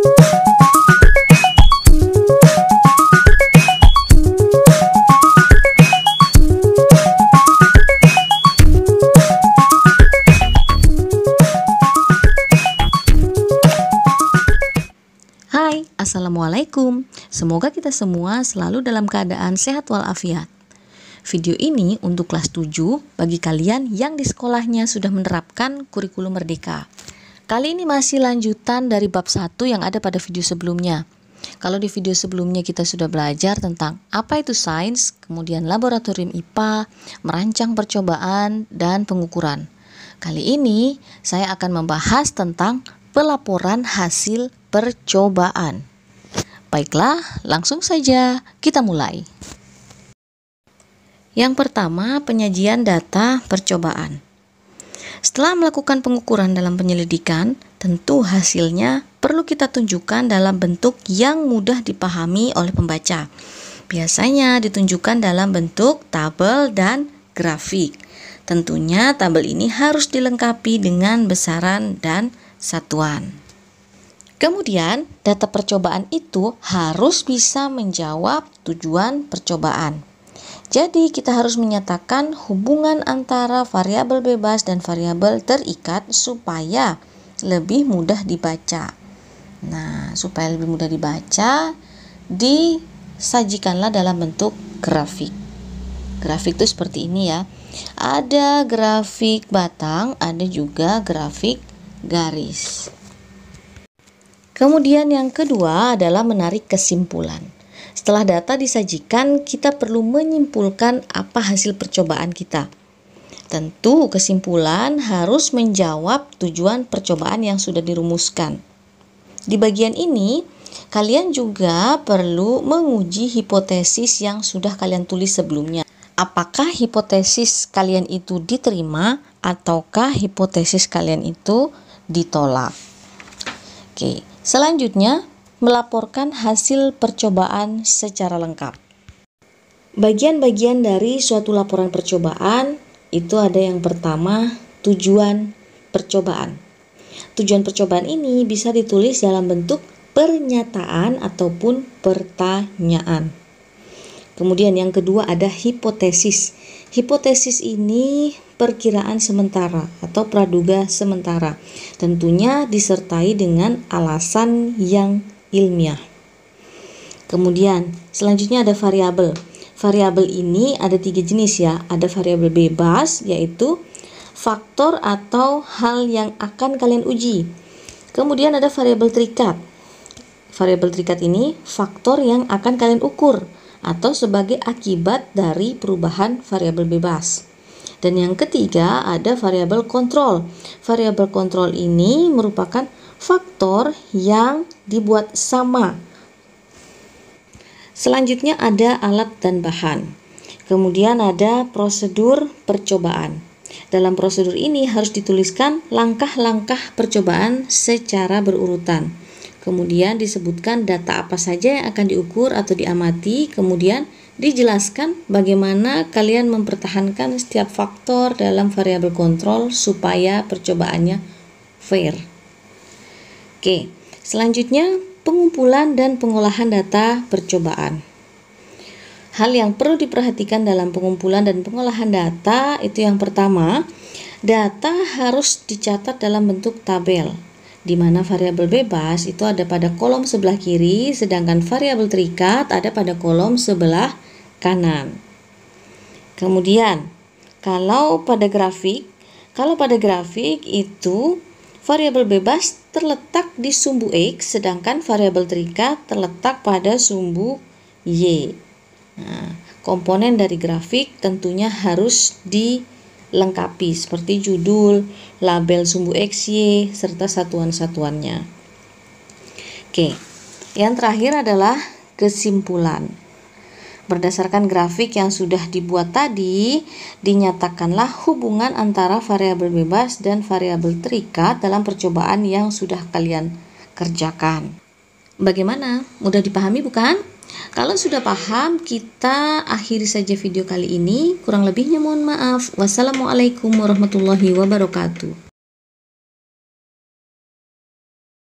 Hai, Assalamualaikum. Semoga kita semua selalu dalam keadaan sehat walafiat. Video ini untuk kelas 7 bagi kalian yang di sekolahnya sudah menerapkan kurikulum merdeka. Kali ini masih lanjutan dari bab 1 yang ada pada video sebelumnya. Kalau di video sebelumnya kita sudah belajar tentang apa itu sains, kemudian laboratorium IPA, merancang percobaan, dan pengukuran. Kali ini saya akan membahas tentang pelaporan hasil percobaan. Baiklah, langsung saja kita mulai. Yang pertama, penyajian data percobaan. Setelah melakukan pengukuran dalam penyelidikan, tentu hasilnya perlu kita tunjukkan dalam bentuk yang mudah dipahami oleh pembaca. Biasanya ditunjukkan dalam bentuk tabel dan grafik. Tentunya tabel ini harus dilengkapi dengan besaran dan satuan. Kemudian, data percobaan itu harus bisa menjawab tujuan percobaan. Jadi, kita harus menyatakan hubungan antara variabel bebas dan variabel terikat supaya lebih mudah dibaca. Nah, supaya lebih mudah dibaca, disajikanlah dalam bentuk grafik. Grafik itu seperti ini ya. Ada grafik batang, ada juga grafik garis. Kemudian yang kedua adalah menarik kesimpulan. Setelah data disajikan, kita perlu menyimpulkan apa hasil percobaan kita. Tentu kesimpulan harus menjawab tujuan percobaan yang sudah dirumuskan. Di bagian ini, kalian juga perlu menguji hipotesis yang sudah kalian tulis sebelumnya. Apakah hipotesis kalian itu diterima ataukah hipotesis kalian itu ditolak? Oke, selanjutnya melaporkan hasil percobaan secara lengkap. Bagian-bagian dari suatu laporan percobaan itu ada yang pertama, tujuan percobaan. Tujuan percobaan ini bisa ditulis dalam bentuk pernyataan ataupun pertanyaan. Kemudian yang kedua ada hipotesis. Hipotesis ini perkiraan sementara atau praduga sementara. Tentunya disertai dengan alasan yang ilmiah. Kemudian selanjutnya ada variabel. Variabel ini ada 3 jenis ya. Ada variabel bebas, yaitu faktor atau hal yang akan kalian uji. Kemudian ada variabel terikat. Variabel terikat ini faktor yang akan kalian ukur atau sebagai akibat dari perubahan variabel bebas. Dan yang ketiga ada variabel kontrol. Variabel kontrol ini merupakan faktor yang dibuat sama. Selanjutnya ada alat dan bahan. Kemudian ada prosedur percobaan. Dalam prosedur ini harus dituliskan langkah-langkah percobaan secara berurutan. Kemudian disebutkan data apa saja yang akan diukur atau diamati. Kemudian dijelaskan bagaimana kalian mempertahankan setiap faktor dalam variabel kontrol supaya percobaannya fair. Oke, selanjutnya pengumpulan dan pengolahan data percobaan. Hal yang perlu diperhatikan dalam pengumpulan dan pengolahan data itu yang pertama, data harus dicatat dalam bentuk tabel, di mana variabel bebas itu ada pada kolom sebelah kiri, sedangkan variabel terikat ada pada kolom sebelah kanan. Kemudian, kalau pada grafik itu variabel bebas terletak di sumbu X, sedangkan variabel terikat terletak pada sumbu Y. Nah, komponen dari grafik tentunya harus dilengkapi seperti judul, label sumbu X, Y, serta satuan-satuannya. Oke, yang terakhir adalah kesimpulan. Berdasarkan grafik yang sudah dibuat tadi, dinyatakanlah hubungan antara variabel bebas dan variabel terikat dalam percobaan yang sudah kalian kerjakan. Bagaimana? Mudah dipahami bukan? Kalau sudah paham, kita akhiri saja video kali ini. Kurang lebihnya mohon maaf. Wassalamualaikum warahmatullahi wabarakatuh.